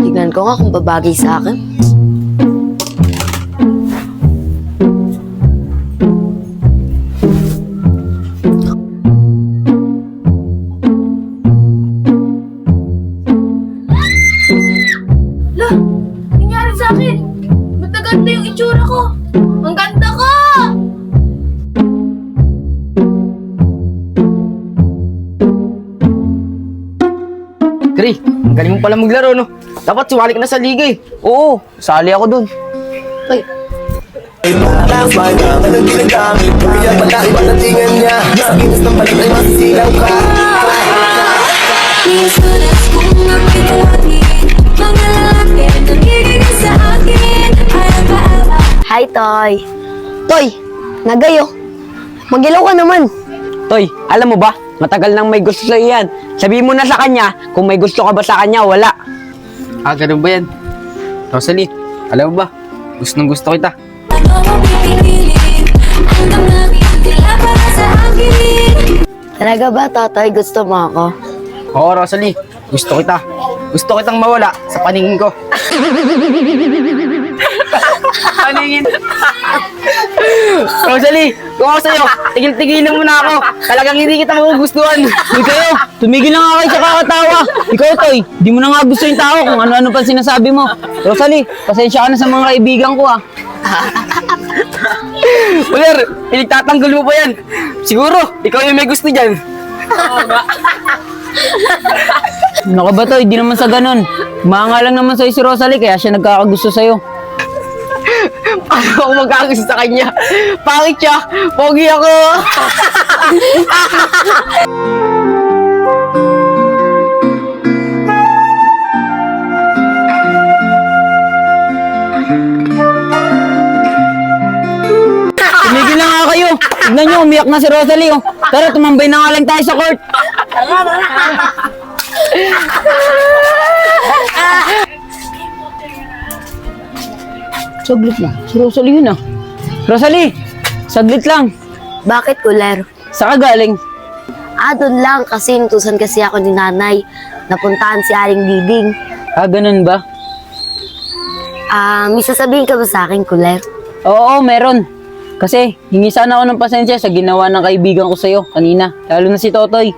Tignan ko nga kung babagay sa akin. Lah, nangyari sa akin. Ba't na ganda yung itsura ko? Ang ganda ko! Gray, ang galing mo pala maglaro, no? Dapat sumali ka na sa liga eh. Oo, sali ako dun. Ay, Anong ginagamit? Kaya pala iba na tingin niya. Sa ginas ng balat ay masisilaw ka. Isulat kong napinuwagin mga lalaki nakikinig sa akin. Araba-aba. Hi, Toy. Toy, nagayo. Magilaw ka naman. Toy, alam mo ba? Matagal nang may gusto sa'yo yan. Sabihin mo na sa kanya kung may gusto ka ba sa kanya o wala. Ah, ganun ba yan? Rosalie, alam mo ba? Gusto kita. Ano mo pipigilin? Ang damdamin tila para sa akin. Talaga ba, Totoy? Gusto mo ako? Oo, Rosalie, gusto kita. Gusto kitang mawala sa paningin ko. Paningin? Rosalie, kung ako sa'yo, tigil-tigilan mo na ako. Talagang hindi kita magugustuhan. Uy kayo, tumigil na nga kayo sa kakatawa. Ikaw, Toy, di mo na nga gusto yung tao kung ano-ano pa sinasabi mo. Rosalie, pasensya ka na sa mga kaibigan ko ah. Uler, pinagtatanggol mo pa yan. Siguro, ikaw yung may gusto dyan. Ano ka ba, Toy? Di naman sa ganun. Mga lang naman sa'yo si Rosalie, kaya siya nagkakagusto sa'yo. Paano ako magkagusto sa kanya? Pangit siya, pogi ako. Tumigil na nga kayo. Tignan nyo, umiyak na si Rosalie oh. Tara, tumambay na nga lang tayo sa court. Saglit lang. Si Rosalie yun ah. Rosalie, saglit lang. Bakit, Kuler? Saan ka galing? Doon lang kasi inutusan kasi ako ni nanay. Napuntahan si Aling Diding. Ah, ganun ba? May sasabihin ka ba sa akin, Kuler? Oo, meron. Kasi, hingi sana ako ng pasensya sa ginawa ng kaibigan ko sa'yo kanina. Lalo na si Totoy.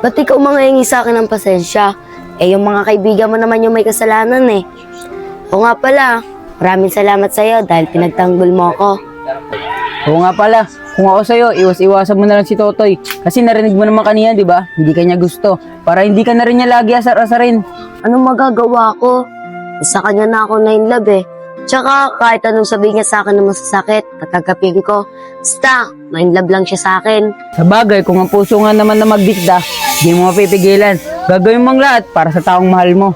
Ba't ikaw mangahingi sa akin ng pasensya? Yung mga kaibigan mo naman yung may kasalanan eh. O nga pala, maraming salamat sa'yo dahil pinagtanggol mo ako. Oo nga pala, kung ako sa'yo, iwas-iwasan mo na lang si Totoy. Kasi narinig mo naman kanina, di ba? Hindi ka niya gusto. Para hindi ka na rin niya lagi asar-asarin. Anong magagawa ko? Sa kanya na ako na in love eh. Tsaka kahit anong sabihin niya sa akin na masasakit, tatanggapin ko. Basta, na in love lang siya sa akin. Sa bagay, kung ang puso nga naman na magdikta, di mo mapipigilan. Gagawin mo ang lahat para sa taong mahal mo.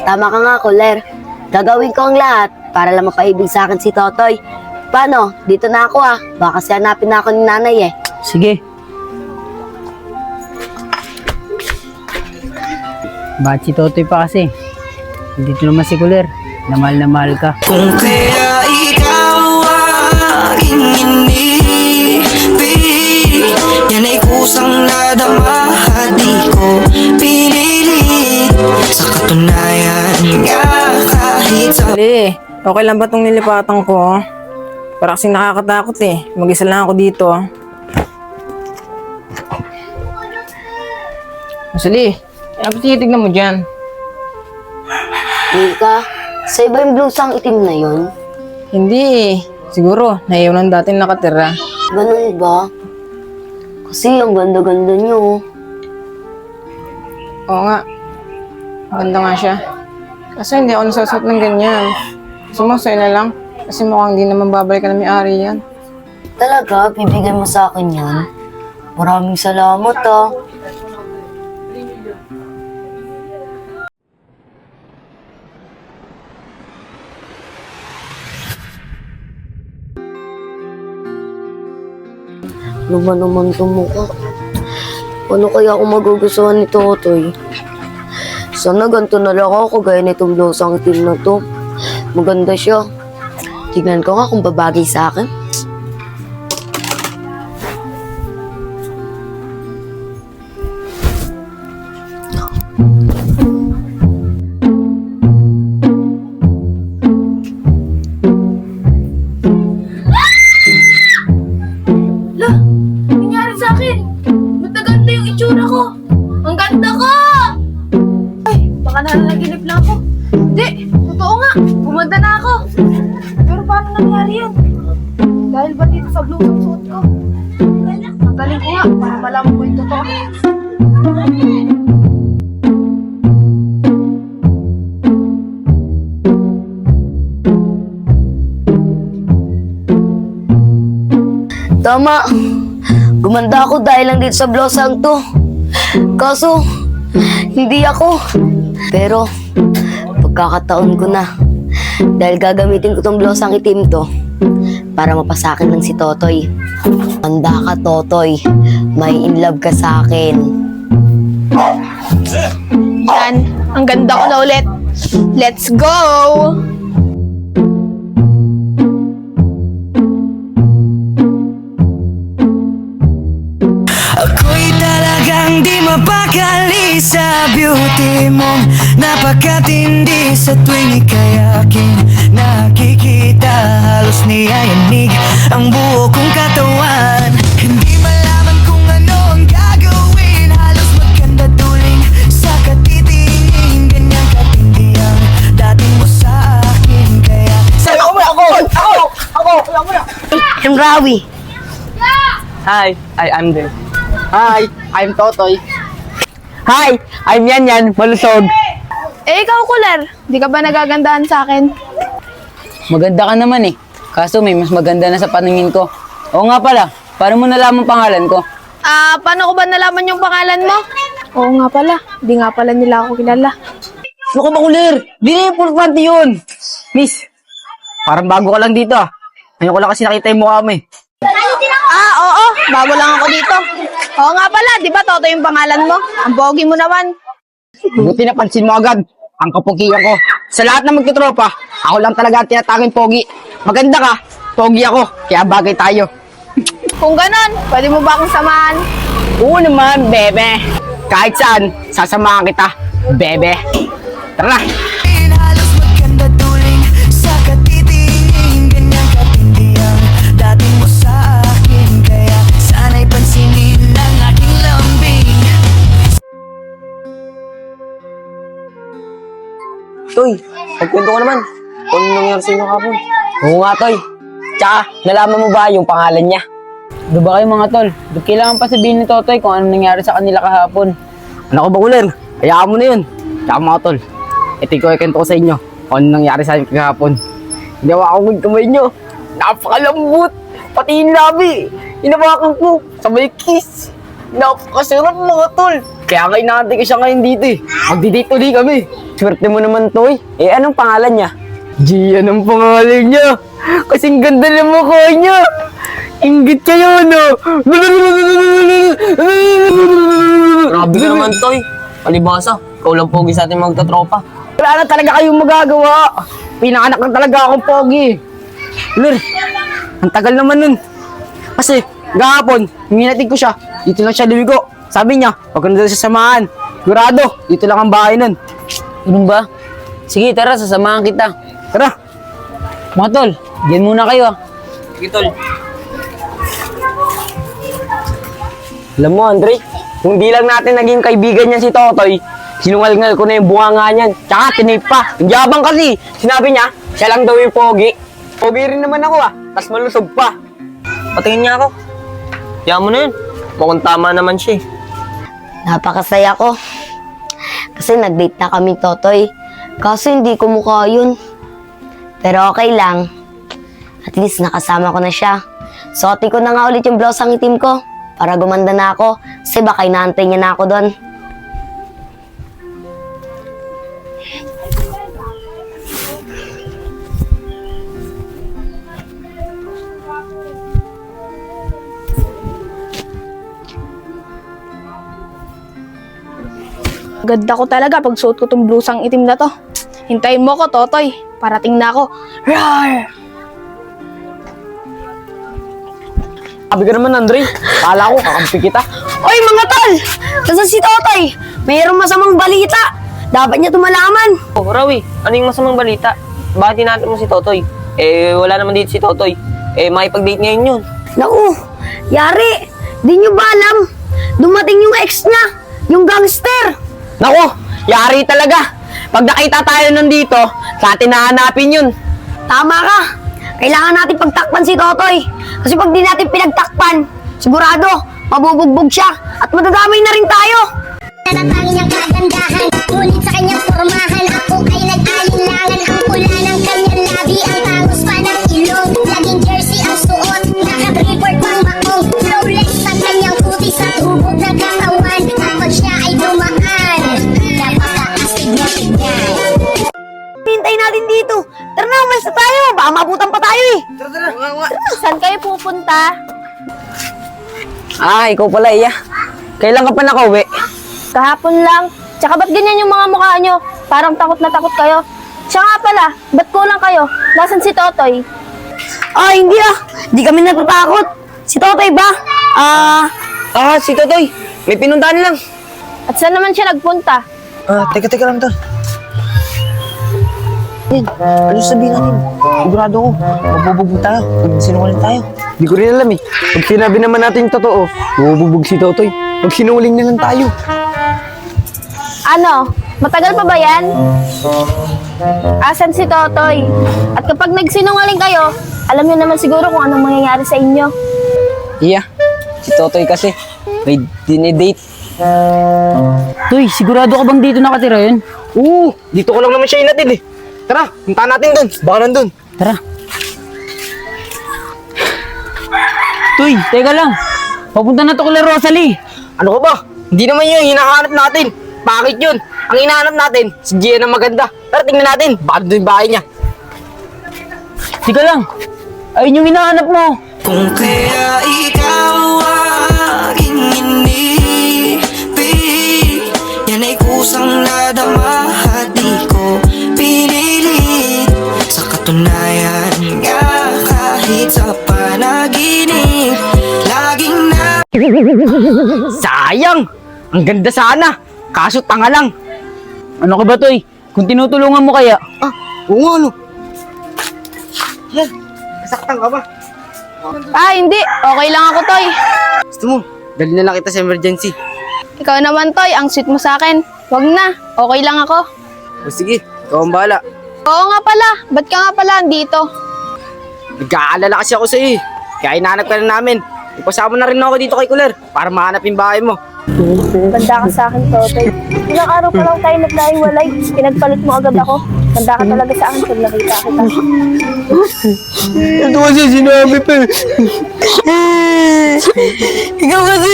Tama ka nga, Kuler. Gagawin ko ang lahat para lang mapaibig sa akin si Totoy. Paano? Dito na ako ah. Baka kasi hanapin na ako ni nanay eh. Sige. Bakit si Totoy pa kasi? Dito naman si Kuler. Na mahal ka. Kung kaya ikaw aking inibig, yan ay kusang nadama, di ko pinili. Sa katunayan nga kahit sa Ali, okay lang ba itong nilipatan ko? Para kasing nakakatakot eh. Mag-isa lang ako dito. Masali, ano ba tinitignan mo dyan? Mika, sa iba yung blusang itim na yun? Hindi eh. Siguro, naiyaw ng dating nakatira. Ganun ba? Kasi ang ganda-ganda niyo. Oo nga. Maganda nga siya. Kasi hindi ako nasasot ng ganyan. Sumasoy na lang. Kasi mukhang hindi naman babalik ka na may-ari yan. Talaga? Bibigyan mo sa akin yan? Maraming salamat ah. Luma naman mukha. Ano kaya ako magugustuhan ni Totoy? Sana ganito na lang ako gaya nitong blusang itim na to. Maganda siya. Tignan ko nga kung babagay sa akin. sa akin. Ba't naganda yung itsura ko? Ang ganda ko! Ay, baka nanaginip lang ako. Hindi, totoo nga. Gumanda na ako. Pero paano nangyari yan? Dahil ba dito sa blue ang suot ko? Magaling ko nga para malaman ko yung totoo. Tama. Gumanda ako dahil lang dito sa blosang to. Kaso, hindi ako. Pero, pagkakataon ko na. Dahil gagamitin ko tong blosang itim to para mapasakin lang si Totoy. Handa ka, Totoy. May in love ka sa akin. Yan, ang ganda ko na ulit. Let's go! Ako'y talagang di mapakali sa beauty mong napakatindi. Sa tuwing ika'y aking nakikita, halos niyayanig ang buo kong katawan. Hindi malaman kung ano ang gagawin, halos magkanda duling sa katitingin. Ganyan katindi ang dating mo sa akin, kaya I'm Rawi. Hi, I'm Dave. Hi, I'm Totoy. Hi, I'm Yan, malusog. Eh, ikaw, Kuler. Di ka ba nagagandahan sa akin? Maganda ka naman eh. Kaso may mas maganda na sa paningin ko. Oo nga pala, paano mo nalaman pangalan ko? Paano ko ba nalaman yung pangalan mo? Oo nga pala. Di nga pala nila ako kilala. Ano ka ba, Kulir? Di na importante yun. Miss, parang bago ka lang dito ah. Ngayon ko lang kasi nakita yung mukha mo eh. Oo. Bago lang ako dito. Oo nga pala. Di ba Toto yung pangalan mo? Ang pogi mo naman. Buti napansin mo agad ang kapugian ko. Sa lahat ng magtutropa, ako lang talaga ang tinatanging pogi. Maganda ka, pogi ako, kaya bagay tayo. Kung ganon, pwede mo ba akong samahan? Oo naman, bebe. Kahit saan, sasamahan kita, bebe. Tara na. halos magkanda duling sa katitingin. Ganyan katindi ang dating mo sa akin, kaya sana'y pansinin ang aking lambing. Toy, pagkwento ko naman. Kung ano nangyari sa inyo kapon. Oo nga, Toy. Tsaka, nalaman mo ba yung pangalan niya? Ano ba kayo mga tol? Ba't kailangan pa sabihin ni Totoy kung ano nangyari sa kanila kahapon? Ano ko ba, Kulir? Hayaan mo na yun. Tsaka mga tol, ito ko ikwento ko sa inyo kung ano nangyari sa akin kahapon. Ginawa ko ng kamay nyo. Napakalambot. Pati yung labi. Inabakan ko. Sabay kiss. Napakasarap mga tol. Kaya kayo natin ko siya ngayon dito eh. Magdi-date ulit kami. Swerte mo naman, Toy. Eh, anong pangalan niya? Gian ang pangalan niya. Kasing ganda ng mukha niya. Inggit kayo, no? Grabe ka naman, Toy. Palibasa, ikaw lang pogi sa ating magtatropa. Wala na talaga kayong magagawa. Pinanganak na talaga akong pogi. Lir, ang tagal naman nun. Kasi, gahapon, hinatid ko siya. Dito lang siya lumigo. Sabi niya, huwag ka na daw sasamahan. Sigurado, dito lang ang bahay nun. Ganun ba? Sige, tara, sasamahan kita. Tara. Mga tol, diyan muna kayo ah. Sige, Tol. Alam mo, Andre, kung di lang natin naging kaibigan niya si Totoy, sinungal-ngal ko na yung bunganga niyan. Tsaka, tinip pa. Ang yabang kasi. Sinabi niya, siya lang daw yung pogi. Pogi rin naman ako ah. Tas malusog pa. Patingin niya ako. Kaya mo na yun. Mukhang tama naman siya eh. Napakasaya ko. Kasi nag-date na kami, Totoy. Kaso hindi ko mukha yun. Pero okay lang. At least nakasama ko na siya. Suotin ko na nga ulit yung blouse ang itim ko. Para gumanda na ako. Kasi baka inaantay niya na ako doon. Ganda ko talaga pag suot ko tong blusang itim na to. Hintayin mo ko, Totoy. Parating na ako. Roar! Sabi ka naman, Andre. Kala ko, kakampi kita. Oy mga tol! Nasaan si Totoy? Mayroong masamang balita. Dapat niya tumalaman. Oh, Rawi, ano yung masamang balita? Bakit natin mo si Totoy? Eh, wala naman dito si Totoy. Eh, makipag-date ngayon yun. Naku, yari. Di nyo ba alam? Dumating yung ex niya, yung gangster. Nako, yari talaga. Pag nakita tayo nandito, sa atin nahanapin yun. Tama ka. Kailangan natin pagtakpan si Totoy. Kasi pag di natin pinagtakpan, sigurado, mabubugbog siya at madadamay na rin tayo. Natangin niyang kagandahan, ngunit sa kanyang pormahan ako ay nag-alinlangan. Ang pula ng kanyang labi, ang tangos pa ng ilong. Laging jersey ang suot, naka-report pang maong. Flawless ang kanyang puti sa tubog ng katawan. Kapag siya ay dumaan, napaka-astig na tignan. Hintayin natin dito. Tara na, umalis na tayo. Baka mabutan pa tayo eh. Saan kayo pupunta? Ah, ikaw pala, Iya. Kailan ka pa nakauwi? Kahapon lang. Tsaka ba't ganyan yung mga mukha nyo? Parang takot na takot kayo. Siya nga pala, ba't kulang kayo? Nasaan si Totoy? Ah, hindi ah. Di kami natatakot. Si Totoy ba? Si Totoy. May pinuntahan lang. At saan naman siya nagpunta? Teka lang, Tol. Ano sabihin natin? Sigurado ko, mabubugbog tayo. Pag sinungaling tayo. Hindi ko rin alam eh. Pag sinabi naman natin yung totoo, mabubugbog si Totoy. Pag sinungaling na lang tayo. Ano? Matagal pa ba yan? Asan si Totoy? At kapag nagsinungaling kayo, alam niyo naman siguro kung anong mangyayari sa inyo. Iya, si Totoy kasi may dinidate. Toy, sigurado ka bang dito nakatira yun? Oo, dito ko lang naman siya inatid eh. Tara, puntahan natin doon. Baka nandun. Tara. Toy, teka lang. Papunta na to kay Rosalie. Ano ka ba? Hindi naman yun yung hinahanap natin. Bakit yun? Ang hinahanap natin, si Gia na maganda. Tara, tingnan natin. Baka doon yung bahay niya. Teka lang. Ayun yung hinahanap mo. Kung kaya ikaw aking inibig, yan ay kusang nadama at di ko pinilit. Sa katunayan nga kahit sa panaginip, laging na Sayang! Ang ganda sana. Kaso tanga lang. Ano ka ba, Toy? Kung tinutulungan mo kaya? Oo nga, ano? Kasaktan ka ba? Hindi. Okay lang ako, Toy. Gusto mo, dali na lang kita sa emergency. Ikaw naman, Toy. Ang sweet mo sa akin. Wag na. Okay lang ako. O sige, ikaw ang bahala. Oo nga pala. Ba't ka nga pala andito? Nag-aalala kasi ako sa'yo eh. Kaya hinahanap ka na namin. Ipasama na rin ako dito kay Kuler para mahanap yung bahay mo. Ganda ka sa akin, Totoy. Ilang araw pa lang tayo nagkahiwalay. Pinagpalit mo agad ako. Ganda ka talaga sa akin pag nakita kita. Ito kasi sinabi pa eh. Ikaw kasi.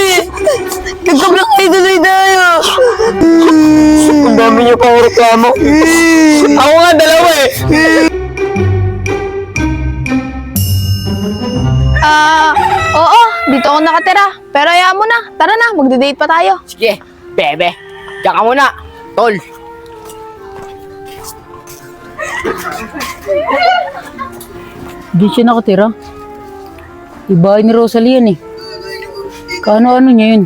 Nagkablak tayo tuloy tayo. Ang dami niyo pa reklamo. Ako nga, dalawa eh. Oo. Dito ako nakatira. Pero hayaan mo na. Tara na, magde-date pa tayo. Sige, bebe. Diyan ka muna. Tol. Di siya nakatira. Yung bahay ni Rosalie yan eh. Kano-ano niya yun?